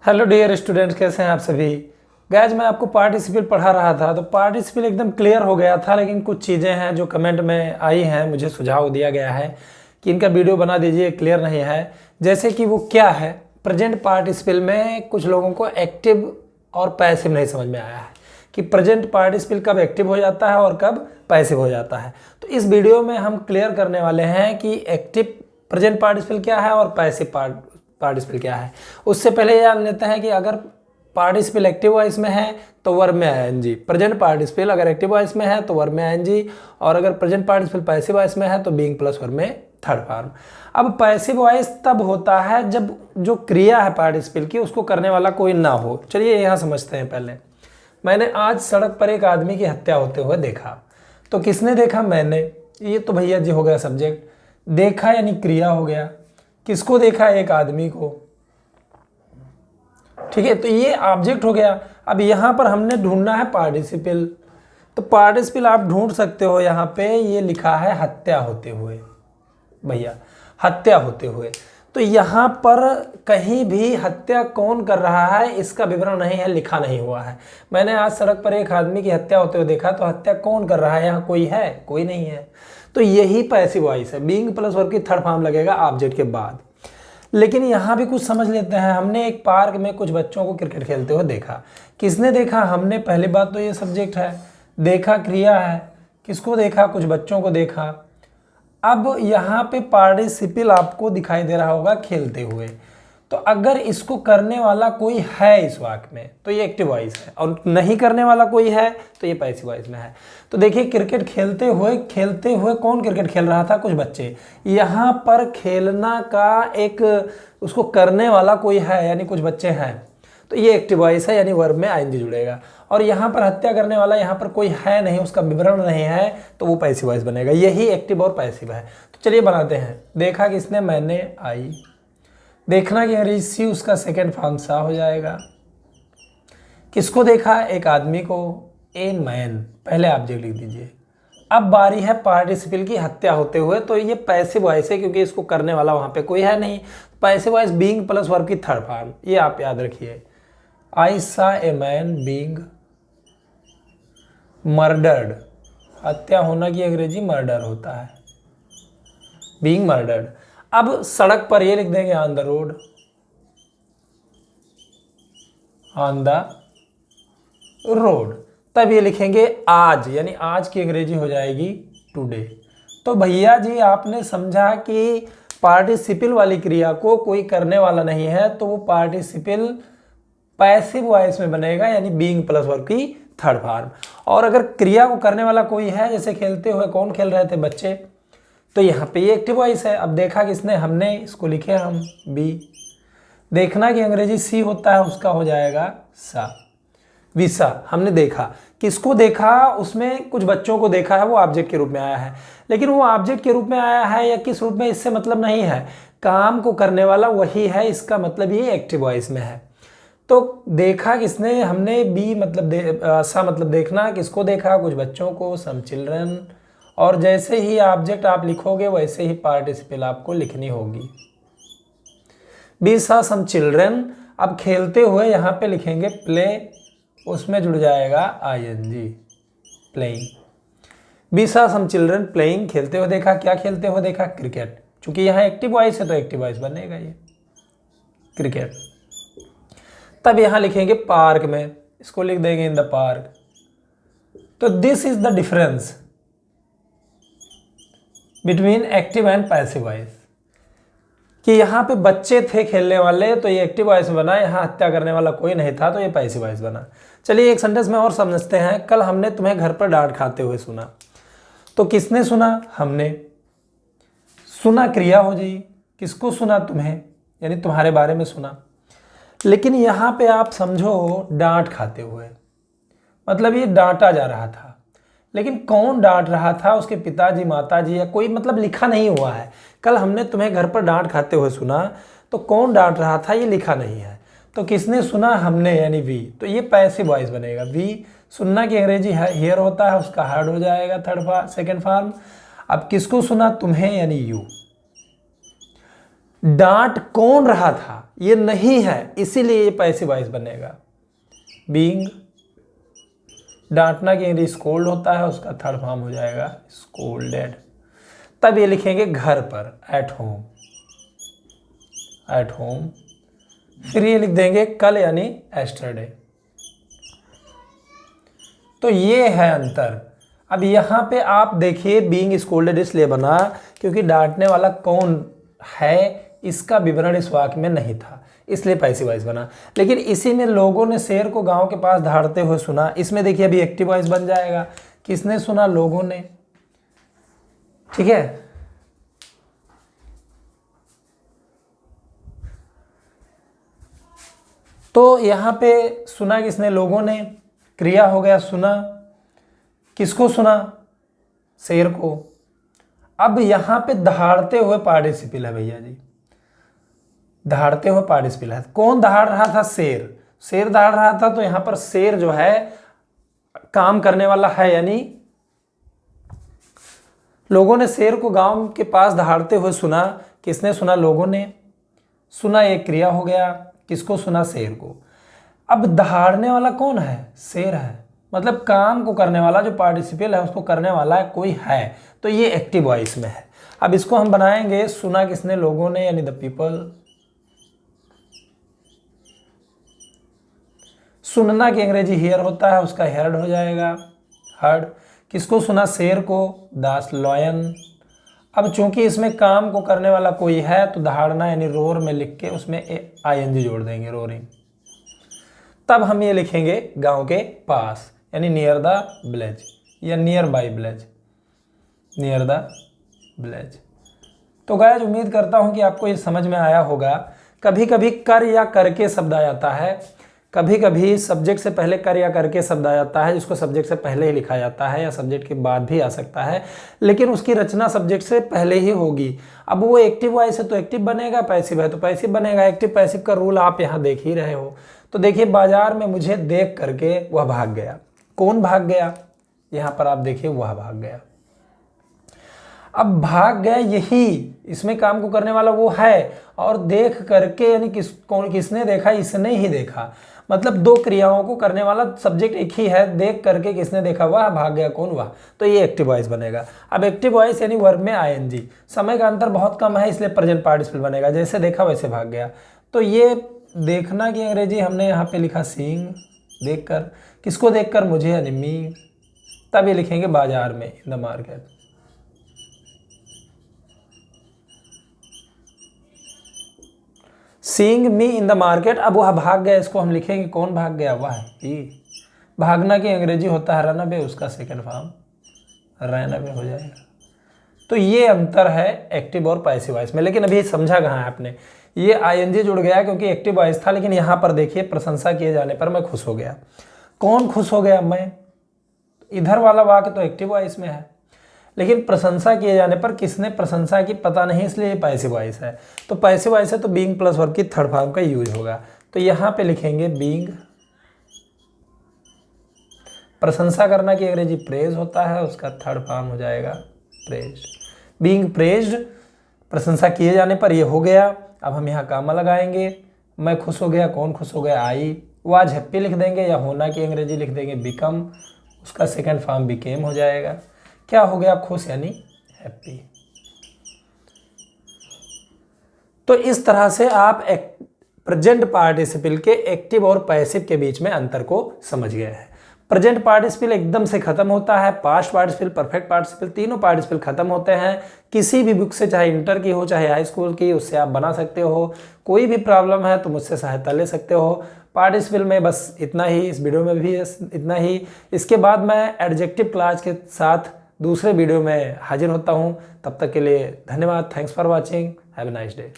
Hello dear students, कैसे हैं आप सभी। गैज मैं आपको पार्टिसिपल पढ़ा रहा था तो पार्टिसिपल एकदम क्लियर हो गया था, लेकिन कुछ चीज़ें हैं जो कमेंट में आई हैं, मुझे सुझाव दिया गया है कि इनका वीडियो बना दीजिए, क्लियर नहीं है। जैसे कि वो क्या है, प्रेजेंट पार्टिसिपल में कुछ लोगों को एक्टिव और पैसिव नहीं समझ में आया है कि प्रेजेंट पार्टिसिपल कब एक्टिव हो जाता है और कब पैसिव हो जाता है। तो इस वीडियो में हम क्लियर करने वाले हैं कि एक्टिव प्रेजेंट पार्टिसिपल क्या है और पैसिव पार्टिसिपल क्या है। उससे पहले जान लेते हैं कि अगर पार्टिसिपल एक्टिव वॉइस में है तो वर्ब में आईएनजी, प्रेजेंट पार्टिसिपल अगर एक्टिव वॉइस में है तो वर्ब में आईएनजी, और अगर प्रेजेंट पार्टिसिपल पैसिव वॉइस में है तो बीइंग प्लस वर्ब में थर्ड फॉर्म। अब पैसिव वॉइस तब होता है जब जो क्रिया है पार्टिसिपल की उसको करने वाला कोई ना हो। चलिए यहाँ समझते हैं। पहले मैंने आज सड़क पर एक आदमी की हत्या होते हुए देखा। तो किसने देखा? मैंने। ये तो भैया जी हो गया सब्जेक्ट, देखा यानी क्रिया हो गया। किसको देखा? एक आदमी को। ठीक है, तो ये ऑब्जेक्ट हो गया। अब यहां पर हमने ढूंढना है पार्टिसिपल। तो पार्टिसिपल आप ढूंढ सकते हो, यहां पे ये लिखा है हत्या होते हुए। भैया हत्या होते हुए, तो यहां पर कहीं भी हत्या कौन कर रहा है इसका विवरण नहीं है, लिखा नहीं हुआ है। मैंने आज सड़क पर एक आदमी की हत्या होते हुए देखा, तो हत्या कौन कर रहा है? यहाँ कोई है? कोई नहीं है। तो यही पैसिव वॉइस है, बीइंग प्लस वर्ब की थर्ड फॉर्म लगेगा ऑब्जेक्ट के बाद। लेकिन यहाँ भी कुछ समझ लेते हैं। हमने एक पार्क में कुछ बच्चों को क्रिकेट खेलते हुए देखा। किसने देखा? हमने। पहली बात तो ये सब्जेक्ट है, देखा क्रिया है। किसको देखा? कुछ बच्चों को देखा। अब यहाँ पे पार्टिसिपल आपको दिखाई दे रहा होगा खेलते हुए, तो अगर इसको करने वाला कोई है इस वाक्य में तो ये एक्टिव वॉइस है, और नहीं करने वाला कोई है तो ये पैसिव वॉइस में है। तो देखिए क्रिकेट खेलते हुए कौन क्रिकेट खेल रहा था? कुछ बच्चे। यहाँ पर खेलना का एक उसको करने वाला कोई है, यानी कुछ बच्चे हैं, तो ये एक्टिव वॉइस है, यानी वर्ब में आईएनजी जुड़ेगा। और यहाँ पर हत्या करने वाला यहाँ पर कोई है नहीं, उसका विवरण नहीं है, तो वो पैसिव वॉइस बनेगा। यही एक्टिव और पैसिव है। तो चलिए बनाते हैं। देखा किसने? मैंने। आई। देखना कि अंग्रेजी सी, उसका सेकेंड फॉर्म सा हो जाएगा। किसको देखा? एक आदमी को। ए मैन, पहले ऑब्जेक्ट लिख दीजिए। अब बारी है पार्टिसिपल की हत्या होते हुए, तो ये पैसिव वॉइस है क्योंकि इसको करने वाला वहां पे कोई है नहीं। Passive voice being plus verb की थर्ड फॉर्म, ये आप याद रखिए। आई सा ए मैन बीइंग मर्डर्ड। हत्या होना की अंग्रेजी मर्डर होता है, बीइंग मर्डर्ड। अब सड़क पर ये लिख देंगे on the road, on the road. तब ये लिखेंगे आज, यानी आज की अंग्रेजी हो जाएगी टुडे। तो भैया जी आपने समझा कि पार्टिसिपल वाली क्रिया को कोई करने वाला नहीं है, तो वो पार्टिसिपल पैसिव वॉइस में बनेगा, यानी बीइंग प्लस वर्ब की थर्ड फॉर्म। और अगर क्रिया को करने वाला कोई है, जैसे खेलते हुए कौन खेल रहे थे? बच्चे, तो यहाँ पे ये एक्टिव वॉइस है। अब देखा किसने? हमने। इसको लिखे हम बी। देखना कि अंग्रेजी सी होता है, उसका हो जाएगा सा। विसा, हमने देखा। किसको देखा? उसमें कुछ बच्चों को देखा है, वो ऑब्जेक्ट के रूप में आया है। लेकिन वो ऑब्जेक्ट के रूप में आया है या किस रूप में, इससे मतलब नहीं है। काम को करने वाला वही है, इसका मतलब ये एक्टिव वॉइस में है। तो देखा किसने? हमने। बी मतलब सा मतलब देखना। किसको देखा? कुछ बच्चों को, सम चिल्ड्रन। और जैसे ही ऑब्जेक्ट आप लिखोगे वैसे ही पार्टिसिपल आपको लिखनी होगी। बी सा सम चिल्ड्रन। अब खेलते हुए यहाँ पे लिखेंगे प्ले, उसमें जुड़ जाएगा आईएनजी, प्लेइंग। बी सा सम चिल्ड्रन प्लेइंग, खेलते हुए देखा। क्या खेलते हुए देखा? क्रिकेट। चूंकि यहाँ एक्टिव वॉइस है तो एक्टिव वॉइस बनेगा ये, क्रिकेट। तब यहाँ लिखेंगे पार्क में, इसको लिख देंगे इन द पार्क। तो this is the difference between active and passive voice, कि यहाँ पे बच्चे थे खेलने वाले तो ये एक्टिव वॉइस में बना, यहाँ हत्या करने वाला कोई नहीं था तो ये पैसिव वॉइस बना। चलिए एक सेंटेंस में और समझते हैं। कल हमने तुम्हें घर पर डांट खाते हुए सुना। तो किसने सुना? हमने। सुना क्रिया हो जाएगी। किसको सुना? तुम्हें, यानी तुम्हारे बारे में सुना। लेकिन यहाँ पे आप समझो डांट खाते हुए, मतलब ये डांटा जा रहा था। लेकिन कौन डांट रहा था? उसके पिताजी, माताजी, या कोई, मतलब लिखा नहीं हुआ है। कल हमने तुम्हें घर पर डांट खाते हुए सुना, तो कौन डांट रहा था ये लिखा नहीं है। तो किसने सुना? हमने, यानी वी। तो ये पैसिव वॉइस बनेगा। वी सुनना की अंग्रेजी हियर होता है, उसका हर्ड हो जाएगा सेकेंड फॉर्म। अब किसको सुना? तुम्हें, यानी यू। डांट कौन रहा था, ये नहीं है, इसीलिए ये पैसिव वॉइस बनेगा। बीइंग, डांटना की इंग्लिश स्कोल्ड होता है, उसका थर्ड फॉर्म हो जाएगा स्कोल्डेड। तब ये लिखेंगे घर पर, एट होम, एट होम। फिर ये लिख देंगे कल यानी एस्टरडे। तो ये है अंतर। अब यहाँ पे आप देखिए बीइंग स्कोल्डेड इसलिए बना क्योंकि डांटने वाला कौन है इसका विवरण इस वाक्य में नहीं था, इसलिए पैसिव वॉइस बना। लेकिन इसी में लोगों ने शेर को गांव के पास दहाड़ते हुए सुना, इसमें देखिए अभी एक्टिव वॉइस बन जाएगा। किसने सुना? लोगों ने। ठीक है, तो यहाँ पे सुना किसने? लोगों ने। क्रिया हो गया सुना। किसको सुना? शेर को। अब यहाँ पे दहाड़ते हुए पार्टिसिपल है भैया जी, दहाड़ते हुए पार्टिसिपल है। कौन दहाड़ रहा था? शेर। शेर दहाड़ रहा था, तो यहाँ पर शेर जो है काम करने वाला है, यानी लोगों ने शेर को गांव के पास दहाड़ते हुए सुना। किसने सुना? लोगों ने। सुना एक क्रिया हो गया। किसको सुना? शेर को। अब दहाड़ने वाला कौन है? शेर है। मतलब काम को करने वाला जो पार्टिसिपल है उसको करने वाला है कोई है, तो ये एक्टिव वॉइस में है। अब इसको हम बनाएंगे सुना किसने? लोगों ने, यानी द पीपल। सुनना की अंग्रेजी हियर होता है, उसका हेयर्ड हो जाएगा हर्ड। किसको सुना? शेर को, द लॉयन। अब चूंकि इसमें काम को करने वाला कोई है तो दहाड़ना यानी रोर में लिख के उसमें ING जोड़ देंगे, रोरिंग। तब हम ये लिखेंगे गांव के पास, यानी नियर द विलेज या near by village, near the village. तो गाइस उम्मीद करता हूं कि आपको ये समझ में आया होगा। कभी कभी कर या करके शब्द आ जाता है, कभी कभी सब्जेक्ट से पहले कर या करके शब्द आ जाता है, जिसको सब्जेक्ट से पहले ही लिखा जाता है या सब्जेक्ट के बाद भी आ सकता है, लेकिन उसकी रचना सब्जेक्ट से पहले ही होगी। अब वो एक्टिव वॉइस है तो एक्टिव बनेगा, पैसिव है तो पैसिव बनेगा। एक्टिव पैसिव का रूल आप यहाँ देख ही रहे हो। तो देखिए बाजार में मुझे देख करके वह भाग गया। कौन भाग गया? यहाँ पर आप देखिए वह भाग गया। अब भाग गया यही, इसमें काम को करने वाला वो है, और देख करके यानी किसने देखा? इसने ही देखा। मतलब दो क्रियाओं को करने वाला सब्जेक्ट एक ही है, देख करके किसने देखा? वह भाग गया। कौन? वह। तो ये एक्टिव वॉइस बनेगा। अब एक्टिव वॉइस यानी वर्ब में ING, समय का अंतर बहुत कम है इसलिए प्रेजेंट पार्टिसिपल बनेगा। जैसे देखा वैसे भाग गया। तो ये देखना की अंग्रेजी हमने यहाँ पे लिखा सीइंग, देखकर। किसको देखकर? मुझे, यानी मी। तब ये लिखेंगे बाजार में, in the market. Seeing me in the market. अब वह भाग गया, इसको हम लिखेंगे कौन भाग गया? वह ही। भागना की अंग्रेजी होता है रन अवे, उसका सेकंड फॉर्म रन अवे हो जाएगा। तो ये अंतर है एक्टिव और पैसिव वॉइस में। लेकिन अभी समझा कहाँ है आपने? ये ING जुड़ गया क्योंकि एक्टिव वॉइस था, लेकिन यहाँ पर देखिए प्रशंसा किए जाने पर मैं खुश हो गया। कौन खुश हो गया? मैं। इधर वाला वाक्य तो एक्टिव वॉइस में है, लेकिन प्रशंसा किए जाने पर किसने प्रशंसा की पता नहीं, इसलिए ये पैसिव वॉइस है। तो पैसिव वॉइस है तो बीइंग प्लस वर्ब की थर्ड फॉर्म का यूज होगा। तो यहाँ पे लिखेंगे बीइंग। प्रशंसा करना की अंग्रेजी प्रेज होता है, उसका थर्ड फॉर्म हो जाएगा प्रेज। बीइंग प्रेज्ड, प्रशंसा किए जाने पर ये हो गया। अब हम यहाँ कामा लगाएंगे। मैं खुश हो गया। कौन खुश हो गया? आई। वाज हैप्पी लिख देंगे, या होना की अंग्रेजी लिख देंगे बिकम, उसका सेकंड फॉर्म बिकेम हो जाएगा। क्या हो गया? खुश यानी हैप्पी। तो इस तरह से आप प्रेजेंट पार्टिसिपल के एक्टिव और पैसिव के बीच में अंतर को समझ गए हैं। प्रेजेंट पार्टिसिपल एकदम से खत्म होता है, पास्ट पार्टिसिपल, परफेक्ट पार्टिसिपल, तीनों पार्टिसिपल खत्म होते हैं। किसी भी बुक से, चाहे इंटर की हो चाहे हाई स्कूल की, उससे आप बना सकते हो। कोई भी प्रॉब्लम है तो मुझसे सहायता ले सकते हो। पार्टिसिपल में बस इतना ही, इस वीडियो में भी इतना ही। इसके बाद मैं एडजेक्टिव क्लास के साथ दूसरे वीडियो में हाजिर होता हूँ। तब तक के लिए धन्यवाद। Thanks for watching. Have a nice day.